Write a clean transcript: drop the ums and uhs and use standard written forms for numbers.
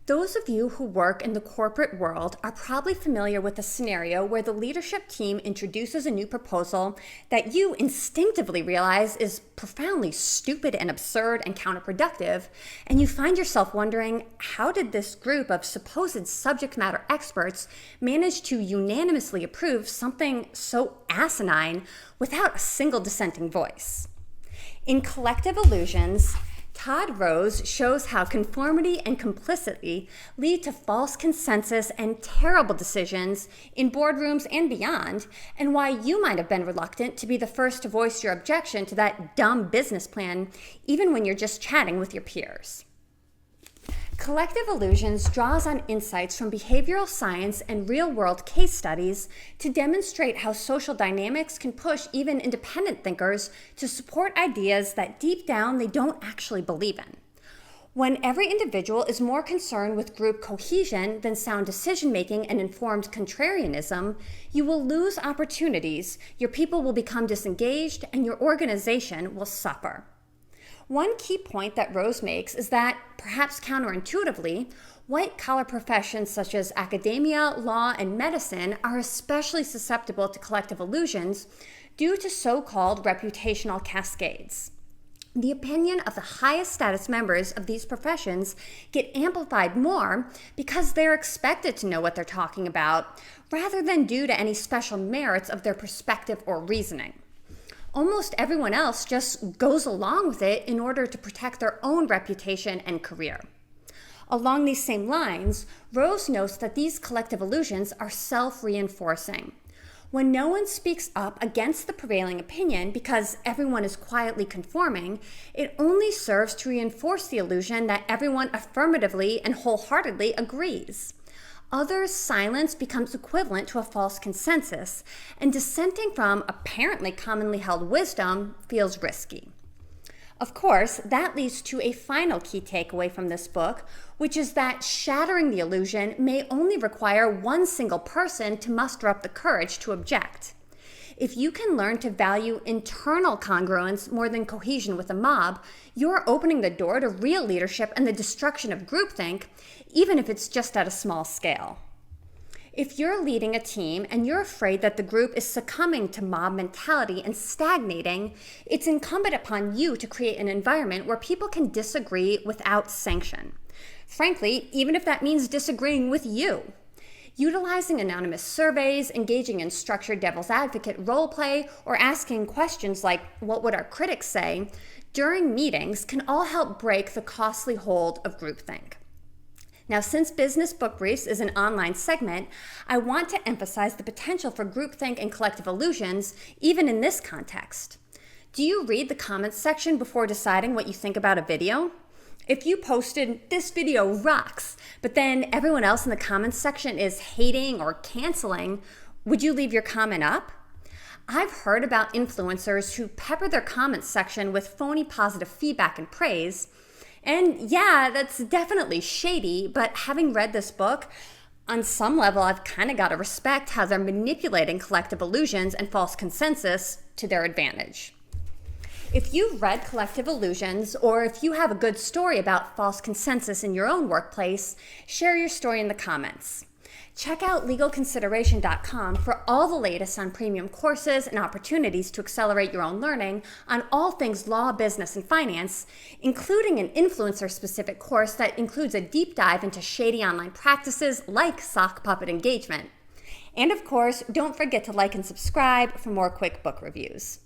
Those of you who work in the corporate world are probably familiar with a scenario where the leadership team introduces a new proposal that you instinctively realize is profoundly stupid and absurd and counterproductive, and you find yourself wondering, how did this group of supposed subject matter experts manage to unanimously approve something so asinine without a single dissenting voice? In Collective Illusions, Todd Rose shows how conformity and complicity lead to false consensus and terrible decisions in boardrooms and beyond, and why you might have been reluctant to be the first to voice your objection to that dumb business plan, even when you're just chatting with your peers. Collective Illusions draws on insights from behavioral science and real-world case studies to demonstrate how social dynamics can push even independent thinkers to support ideas that deep down they don't actually believe in. When every individual is more concerned with group cohesion than sound decision-making and informed contrarianism, you will lose opportunities, your people will become disengaged, and your organization will suffer. One key point that Rose makes is that, perhaps counterintuitively, white-collar professions such as academia, law, and medicine are especially susceptible to collective illusions due to so-called reputational cascades. The opinion of the highest status members of these professions get amplified more because they're expected to know what they're talking about, rather than due to any special merits of their perspective or reasoning. Almost everyone else just goes along with it in order to protect their own reputation and career. Along these same lines, Rose notes that these collective illusions are self-reinforcing. When no one speaks up against the prevailing opinion because everyone is quietly conforming, it only serves to reinforce the illusion that everyone affirmatively and wholeheartedly agrees. Others' silence becomes equivalent to a false consensus, and dissenting from apparently commonly held wisdom feels risky. Of course, that leads to a final key takeaway from this book, which is that shattering the illusion may only require one single person to muster up the courage to object. If you can learn to value internal congruence more than cohesion with a mob, you're opening the door to real leadership and the destruction of groupthink, even if it's just at a small scale. If you're leading a team and you're afraid that the group is succumbing to mob mentality and stagnating, it's incumbent upon you to create an environment where people can disagree without sanction. Frankly, even if that means disagreeing with you. Utilizing anonymous surveys, engaging in structured devil's advocate role play, or asking questions like, what would our critics say, during meetings can all help break the costly hold of groupthink. Now, since Business Book Briefs is an online segment, I want to emphasize the potential for groupthink and collective illusions, even in this context. Do you read the comments section before deciding what you think about a video? If you posted, "This video rocks," but then everyone else in the comments section is hating or canceling, would you leave your comment up? I've heard about influencers who pepper their comments section with phony positive feedback and praise. And yeah, that's definitely shady, but having read this book, on some level, I've kind of got to respect how they're manipulating collective illusions and false consensus to their advantage. If you've read Collective Illusions, or if you have a good story about false consensus in your own workplace, share your story in the comments. Check out legalconsideration.com for all the latest on premium courses and opportunities to accelerate your own learning on all things law, business, and finance, including an influencer-specific course that includes a deep dive into shady online practices like sock puppet engagement. And of course, don't forget to like and subscribe for more quick book reviews.